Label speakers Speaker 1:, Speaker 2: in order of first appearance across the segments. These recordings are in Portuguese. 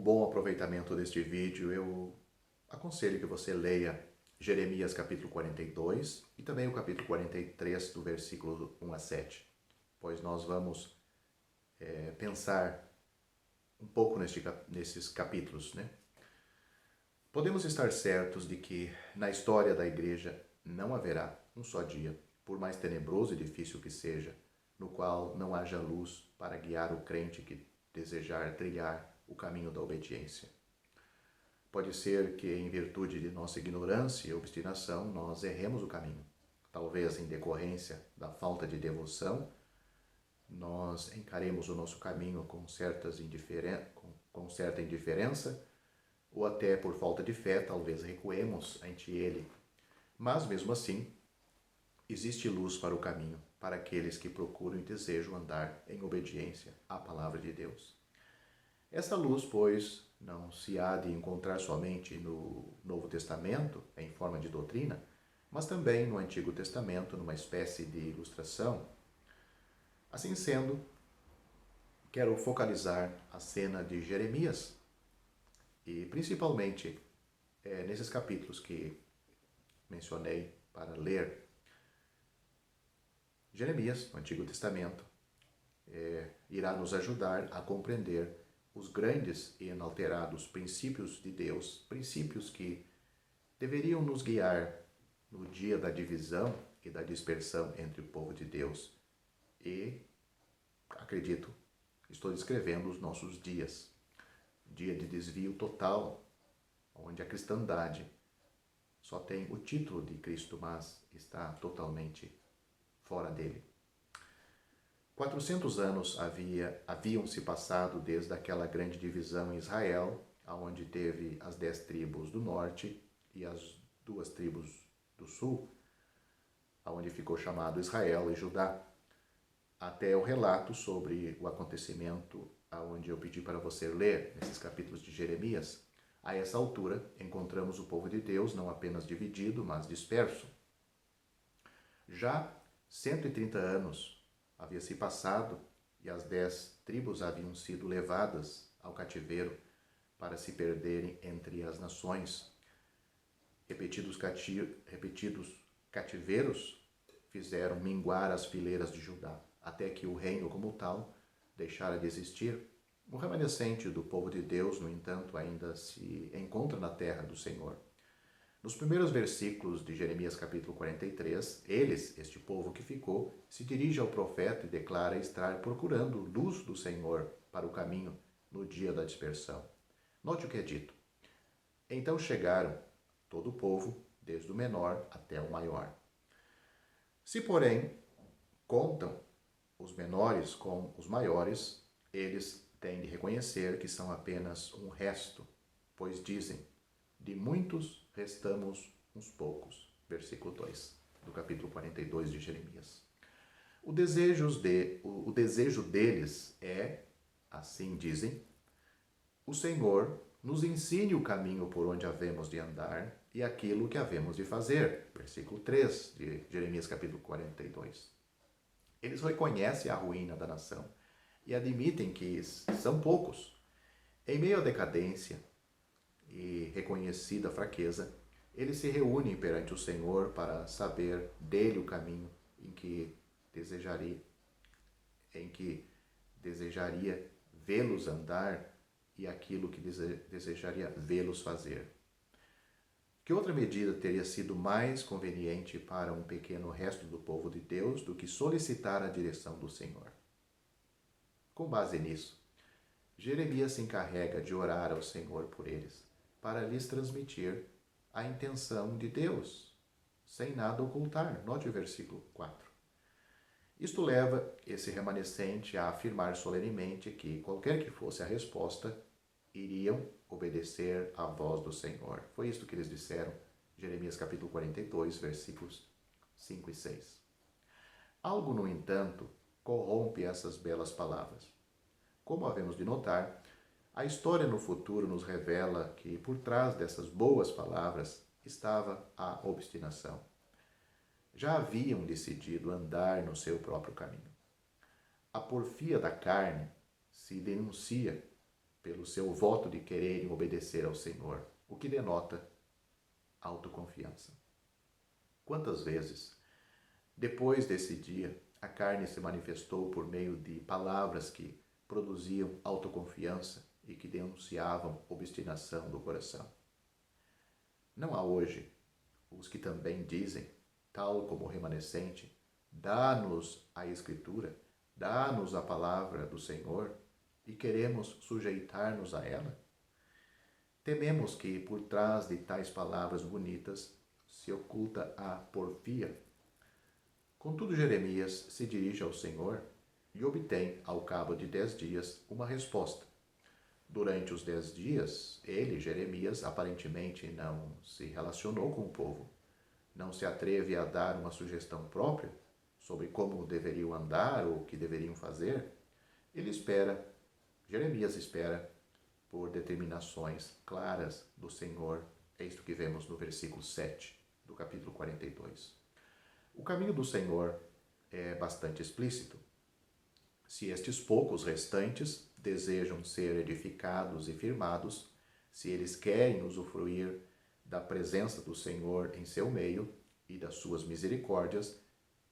Speaker 1: bom aproveitamento deste vídeo, eu aconselho que você leia Jeremias capítulo 42 e também o capítulo 43 do versículo 1 a 7, pois nós vamos pensar um pouco nesses capítulos, né? Podemos estar certos de que na história da igreja não haverá um só dia, por mais tenebroso e difícil que seja, no qual não haja luz para guiar o crente que desejar trilhar o caminho da obediência. Pode ser que, em virtude de nossa ignorância e obstinação, nós erremos o caminho. Talvez em decorrência da falta de devoção, nós encaremos o nosso caminho com certa indiferença, ou até por falta de fé, talvez recuemos ante ele. Mas, mesmo assim, existe luz para o caminho, para aqueles que procuram e desejam andar em obediência à palavra de Deus. Essa luz, pois, não se há de encontrar somente no Novo Testamento, em forma de doutrina, mas também no Antigo Testamento, numa espécie de ilustração. Assim sendo, quero focalizar a cena de Jeremias, e principalmente nesses capítulos que mencionei para ler. Jeremias, no Antigo Testamento, irá nos ajudar a compreender os grandes e inalterados princípios de Deus, princípios que deveriam nos guiar no dia da divisão e da dispersão entre o povo de Deus. E, acredito, estou descrevendo os nossos dias. Dia de desvio total, onde a cristandade só tem o título de Cristo, mas está totalmente fora dele. 400 anos haviam se passado desde aquela grande divisão em Israel, onde teve as 10 tribos do norte e as 2 tribos do sul, onde ficou chamado Israel e Judá, até o relato sobre o acontecimento onde eu pedi para você ler nesses capítulos de Jeremias. A essa altura, encontramos o povo de Deus não apenas dividido, mas disperso. Já 130 anos havia se passado e as 10 tribos haviam sido levadas ao cativeiro para se perderem entre as nações. Repetidos cativeiros fizeram minguar as fileiras de Judá, até que o reino como tal deixara de existir. O remanescente do povo de Deus, no entanto, ainda se encontra na terra do Senhor. Nos primeiros versículos de Jeremias capítulo 43, este povo que ficou, se dirige ao profeta e declara estar procurando luz do Senhor para o caminho no dia da dispersão. Note o que é dito. Então chegaram todo o povo, desde o menor até o maior. Se, porém, contam os menores com os maiores, eles têm de reconhecer que são apenas um resto, pois dizem, de muitos restamos uns poucos. Versículo 2 do capítulo 42 de Jeremias. O desejo deles é, assim dizem, o Senhor nos ensine o caminho por onde havemos de andar e aquilo que havemos de fazer. Versículo 3 de Jeremias capítulo 42. Eles reconhecem a ruína da nação e admitem que são poucos. Em meio à decadência e reconhecida fraqueza, eles se reúnem perante o Senhor para saber dele o caminho em que desejaria vê-los andar e aquilo que desejaria vê-los fazer. Que outra medida teria sido mais conveniente para um pequeno resto do povo de Deus do que solicitar a direção do Senhor? Com base nisso, Jeremias se encarrega de orar ao Senhor por eles, para lhes transmitir a intenção de Deus, sem nada ocultar. Note o versículo 4. Isto leva esse remanescente a afirmar solenemente que, qualquer que fosse a resposta, iriam obedecer à voz do Senhor. Foi isto que eles disseram, Jeremias capítulo 42, versículos 5 e 6. Algo, no entanto, corrompe essas belas palavras. Como havemos de notar, a história no futuro nos revela que por trás dessas boas palavras estava a obstinação. Já haviam decidido andar no seu próprio caminho. A porfia da carne se denuncia pelo seu voto de quererem obedecer ao Senhor, o que denota autoconfiança. Quantas vezes, depois desse dia, a carne se manifestou por meio de palavras que produziam autoconfiança e que denunciavam obstinação do coração? Não há hoje os que também dizem, tal como o remanescente, dá-nos a Escritura, dá-nos a palavra do Senhor e queremos sujeitar-nos a ela? Tememos que por trás de tais palavras bonitas se oculta a porfia. Contudo, Jeremias se dirige ao Senhor e obtém, ao cabo de 10 dias, uma resposta. Durante os 10 dias, ele, Jeremias, aparentemente não se relacionou com o povo, não se atreve a dar uma sugestão própria sobre como deveriam andar ou o que deveriam fazer. Ele espera, Jeremias espera, por determinações claras do Senhor. É isto que vemos no versículo 7 do capítulo 42. O caminho do Senhor é bastante explícito. Se estes poucos restantes desejam ser edificados e firmados, se eles querem usufruir da presença do Senhor em seu meio e das suas misericórdias,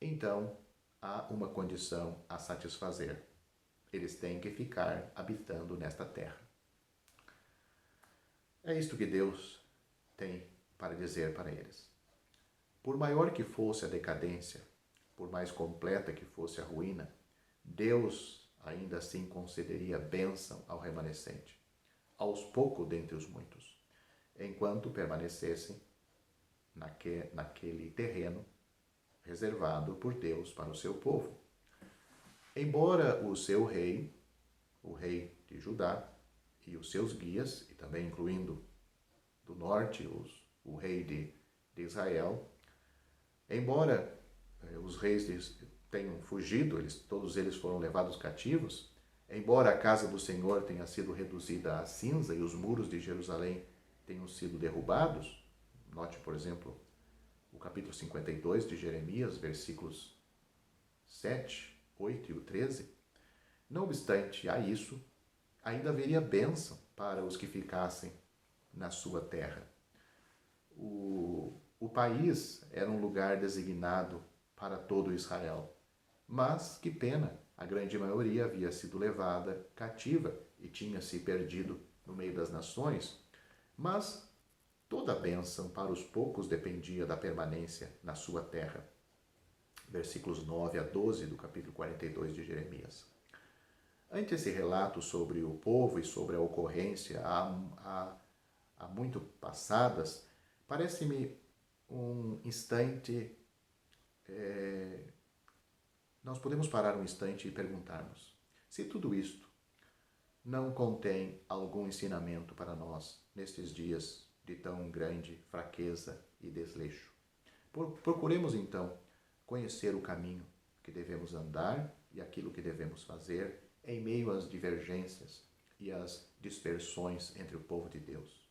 Speaker 1: então há uma condição a satisfazer. Eles têm que ficar habitando nesta terra. É isto que Deus tem para dizer para eles. Por maior que fosse a decadência, por mais completa que fosse a ruína, Deus ainda assim concederia bênção ao remanescente, aos poucos dentre os muitos, enquanto permanecessem naquele terreno reservado por Deus para o seu povo. Embora o seu rei, o rei de Judá, e os seus guias, e também incluindo do norte o rei de Israel, embora os reis tenham fugido, todos eles foram levados cativos, embora a casa do Senhor tenha sido reduzida a cinza e os muros de Jerusalém tenham sido derrubados, note, por exemplo, o capítulo 52 de Jeremias, versículos 7, 8 e o 13, não obstante a isso, ainda haveria bênção para os que ficassem na sua terra. O país era um lugar designado para todo Israel, mas, que pena, a grande maioria havia sido levada cativa e tinha se perdido no meio das nações, mas toda a bênção para os poucos dependia da permanência na sua terra. Versículos 9 a 12 do capítulo 42 de Jeremias. Ante esse relato sobre o povo e sobre a ocorrência há muito passadas, parece-me um instante, nós podemos parar um instante e perguntarmos se tudo isto não contém algum ensinamento para nós nestes dias de tão grande fraqueza e desleixo. Procuremos então conhecer o caminho que devemos andar e aquilo que devemos fazer em meio às divergências e às dispersões entre o povo de Deus.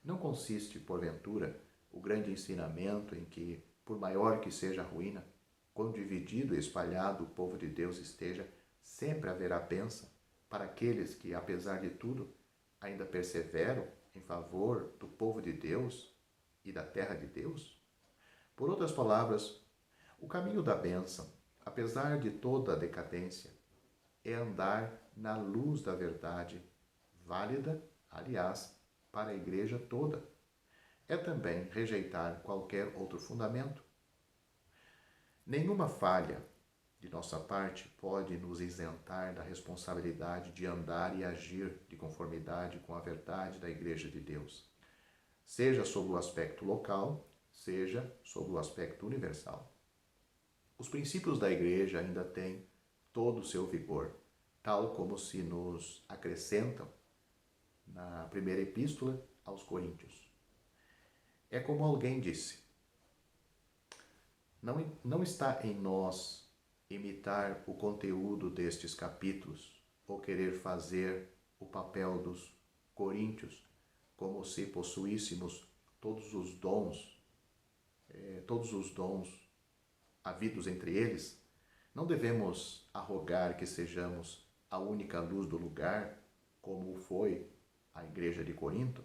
Speaker 1: Não consiste, porventura, o grande ensinamento em que, por maior que seja a ruína, quão dividido e espalhado o povo de Deus esteja, sempre haverá bênção para aqueles que, apesar de tudo, ainda perseveram em favor do povo de Deus e da terra de Deus? Por outras palavras, o caminho da bênção, apesar de toda a decadência, é andar na luz da verdade, válida, aliás, para a igreja toda. É também rejeitar qualquer outro fundamento. Nenhuma falha de nossa parte pode nos isentar da responsabilidade de andar e agir de conformidade com a verdade da Igreja de Deus, seja sob o aspecto local, seja sob o aspecto universal. Os princípios da Igreja ainda têm todo o seu vigor, tal como se nos acrescentam na primeira epístola aos Coríntios. É como alguém disse, não está em nós imitar o conteúdo destes capítulos ou querer fazer o papel dos coríntios como se possuíssemos todos os dons havidos entre eles. Não devemos arrogar que sejamos a única luz do lugar como foi a igreja de Corinto,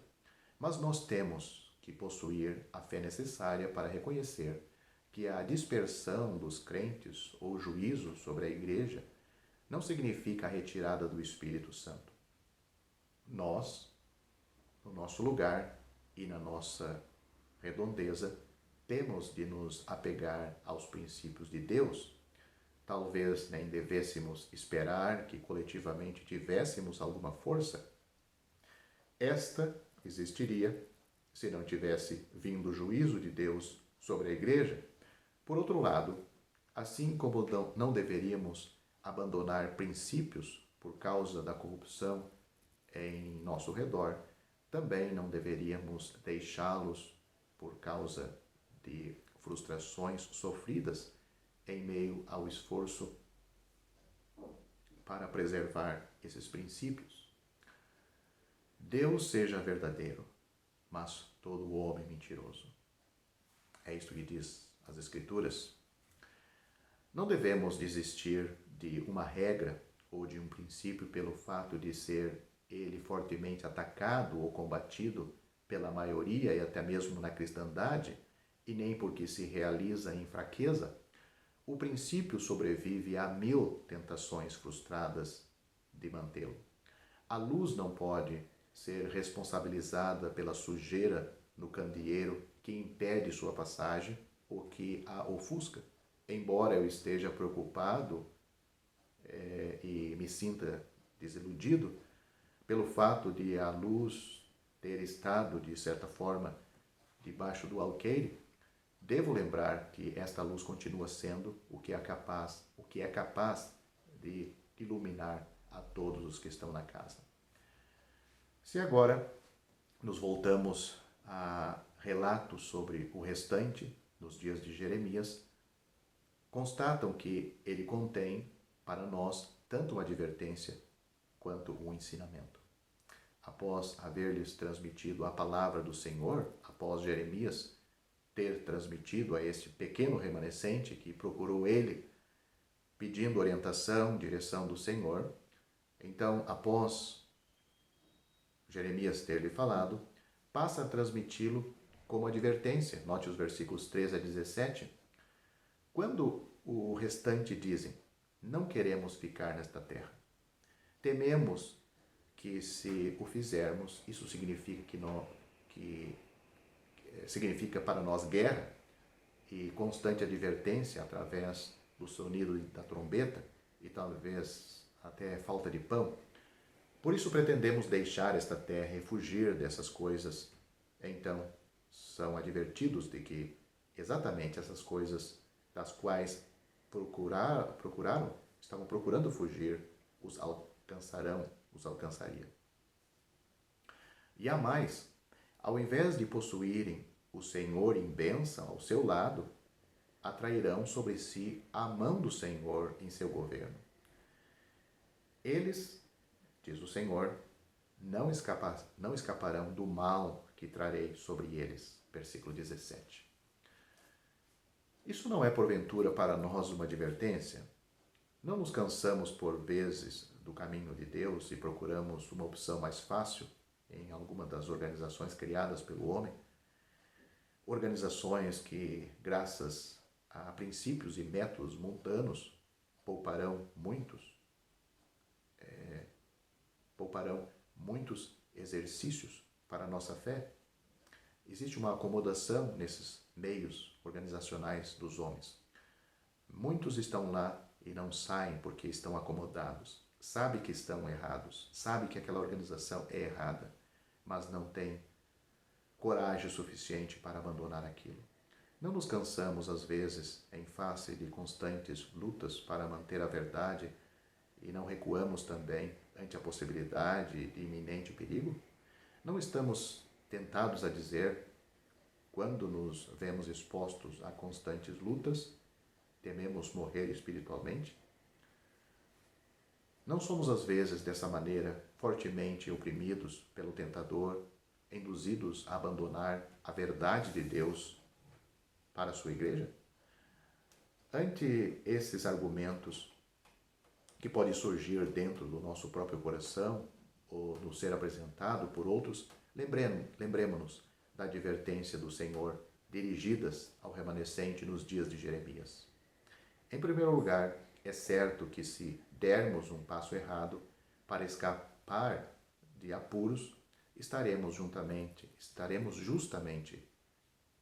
Speaker 1: mas nós temos que possuir a fé necessária para reconhecer que a dispersão dos crentes ou juízo sobre a igreja não significa a retirada do Espírito Santo. Nós, no nosso lugar e na nossa redondeza, temos de nos apegar aos princípios de Deus. Talvez nem devêssemos esperar que coletivamente tivéssemos alguma força. Esta existiria se não tivesse vindo o juízo de Deus sobre a igreja. Por outro lado, assim como não deveríamos abandonar princípios por causa da corrupção em nosso redor, também não deveríamos deixá-los por causa de frustrações sofridas em meio ao esforço para preservar esses princípios. Deus seja verdadeiro, mas todo homem mentiroso. É isto que diz as Escrituras. Não devemos desistir de uma regra ou de um princípio pelo fato de ser ele fortemente atacado ou combatido pela maioria e até mesmo na cristandade, e nem porque se realiza em fraqueza. O princípio sobrevive a 1000 tentações frustradas de mantê-lo. A luz não pode ser responsabilizada pela sujeira no candeeiro que impede sua passagem ou que a ofusca. Embora eu esteja preocupado e me sinta desiludido pelo fato de a luz ter estado, de certa forma, debaixo do alqueire, devo lembrar que esta luz continua sendo o que é capaz de iluminar a todos os que estão na casa. Se agora nos voltamos a relatos sobre o restante dos dias de Jeremias, constatam que ele contém para nós tanto uma advertência quanto um ensinamento. Após haver-lhes transmitido a palavra do Senhor, após Jeremias ter transmitido a este pequeno remanescente que procurou ele, pedindo orientação, direção do Senhor, então, após Jeremias ter lhe falado, passa a transmiti-lo como advertência. Note os versículos 13 a 17. Quando o restante dizem, não queremos ficar nesta terra, tememos que se o fizermos, isso significa significa para nós guerra e constante advertência através do sonido da trombeta e talvez até falta de pão. Por isso pretendemos deixar esta terra e fugir dessas coisas. Então, são advertidos de que exatamente essas coisas das quais estavam procurando fugir, os alcançaria. E há mais, ao invés de possuírem o Senhor em bênção ao seu lado, atrairão sobre si a mão do Senhor em seu governo. Eles, diz o Senhor, não escaparão do mal que trarei sobre eles. Versículo 17. Isso não é porventura para nós uma advertência? Não nos cansamos por vezes do caminho de Deus e procuramos uma opção mais fácil em alguma das organizações criadas pelo homem? Organizações que, graças a princípios e métodos mundanos, pouparão muitos exercícios para a nossa fé. Existe uma acomodação nesses meios organizacionais dos homens. Muitos estão lá e não saem porque estão acomodados. Sabem que estão errados, sabem que aquela organização é errada, mas não têm coragem suficiente para abandonar aquilo. Não nos cansamos, às vezes, em face de constantes lutas para manter a verdade e não recuamos também ante a possibilidade de iminente perigo? Não estamos tentados a dizer, quando nos vemos expostos a constantes lutas, tememos morrer espiritualmente? Não somos, às vezes, dessa maneira, fortemente oprimidos pelo tentador, induzidos a abandonar a verdade de Deus para a sua igreja? Ante esses argumentos que podem surgir dentro do nosso próprio coração ou nos ser apresentado por outros, lembremos-nos da advertência do Senhor dirigidas ao remanescente nos dias de Jeremias. Em primeiro lugar, é certo que se dermos um passo errado para escapar de apuros, estaremos justamente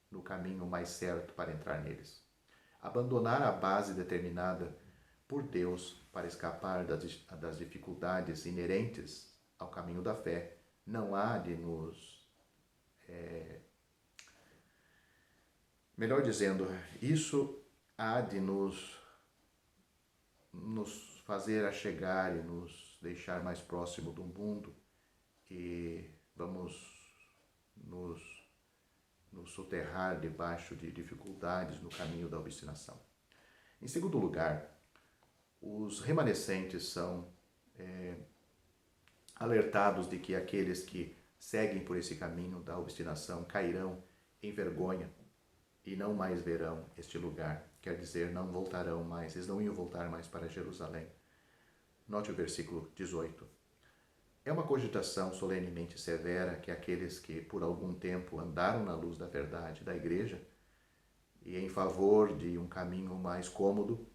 Speaker 1: no caminho mais certo para entrar neles. Abandonar a base determinada por Deus para escapar das dificuldades inerentes ao caminho da fé não há de nos... melhor dizendo, isso há de nos fazer achegar e nos deixar mais próximo do mundo e vamos nos soterrar debaixo de dificuldades no caminho da obstinação. Em segundo lugar, os remanescentes são alertados de que aqueles que seguem por esse caminho da obstinação cairão em vergonha e não mais verão este lugar. Quer dizer, não voltarão mais, eles não iam voltar mais para Jerusalém. Note o versículo 18. É uma cogitação solenemente severa que aqueles que por algum tempo andaram na luz da verdade da igreja e em favor de um caminho mais cômodo,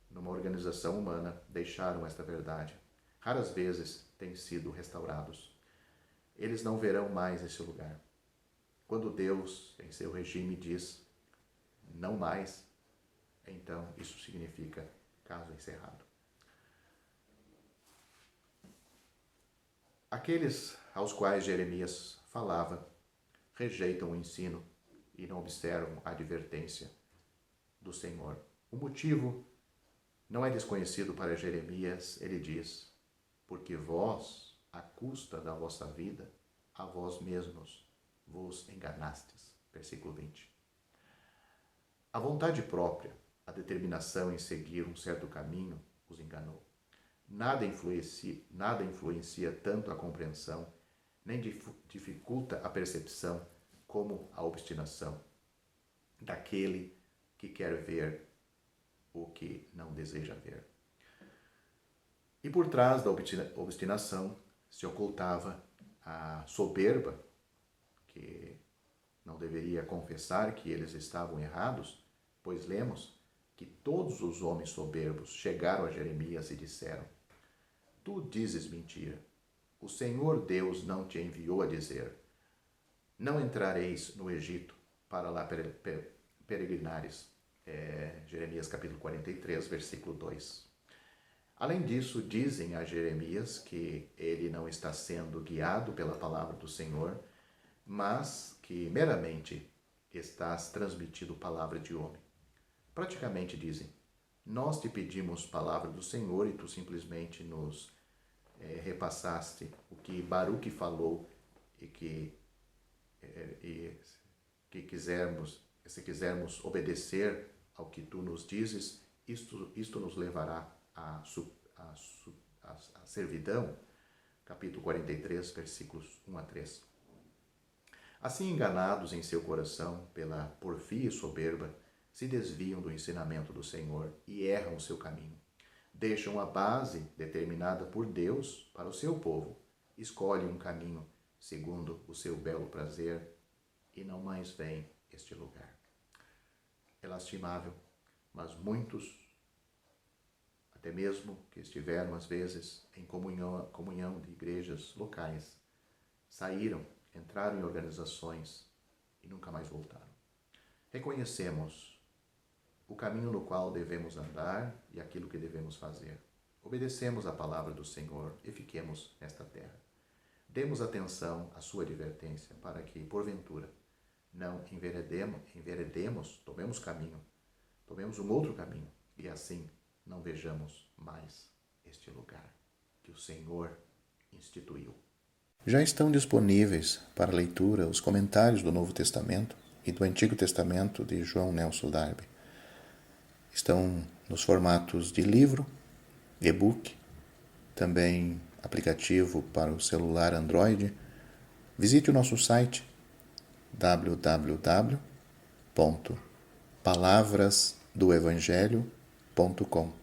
Speaker 1: numa organização humana, deixaram esta verdade. Raras vezes têm sido restaurados. Eles não verão mais esse lugar. Quando Deus, em seu regime, diz não mais, então isso significa caso encerrado. Aqueles aos quais Jeremias falava rejeitam o ensino e não observam a advertência do Senhor. O motivo não é desconhecido para Jeremias. Ele diz: porque vós, à custa da vossa vida, a vós mesmos vos enganastes. Versículo 20. A vontade própria, a determinação em seguir um certo caminho, os enganou. Nada influencia tanto a compreensão, nem dificulta a percepção como a obstinação daquele que quer ver o que não deseja ver. E por trás da obstinação se ocultava a soberba, que não deveria confessar que eles estavam errados, pois lemos que todos os homens soberbos chegaram a Jeremias e disseram: tu dizes mentira. O Senhor Deus não te enviou a dizer: não entrareis no Egito para lá peregrinares. Jeremias capítulo 43, versículo 2. Além disso, dizem a Jeremias que ele não está sendo guiado pela palavra do Senhor, mas que meramente estás transmitindo palavra de homem. Praticamente dizem: nós te pedimos palavra do Senhor e tu simplesmente nos repassaste o que Baruque falou e que se quisermos obedecer ao que tu nos dizes, isto nos levará à servidão. Capítulo 43, versículos 1 a 3. Assim, enganados em seu coração pela porfia e soberba, se desviam do ensinamento do Senhor e erram o seu caminho. Deixam a base determinada por Deus para o seu povo, escolhem um caminho segundo o seu belo prazer e não mais veem este lugar. É lastimável, mas muitos, até mesmo que estiveram às vezes em comunhão de igrejas locais, saíram, entraram em organizações e nunca mais voltaram. Reconhecemos o caminho no qual devemos andar e aquilo que devemos fazer. Obedecemos a palavra do Senhor e fiquemos nesta terra. Demos atenção à sua advertência para que, porventura, não enveredemos, tomemos um outro caminho e assim não vejamos mais este lugar que o Senhor instituiu. Já estão disponíveis para leitura os comentários do Novo Testamento e do Antigo Testamento de João Nelson Darby. Estão nos formatos de livro, e-book, também aplicativo para o celular Android. Visite o nosso site www.palavrasdoevangelho.com.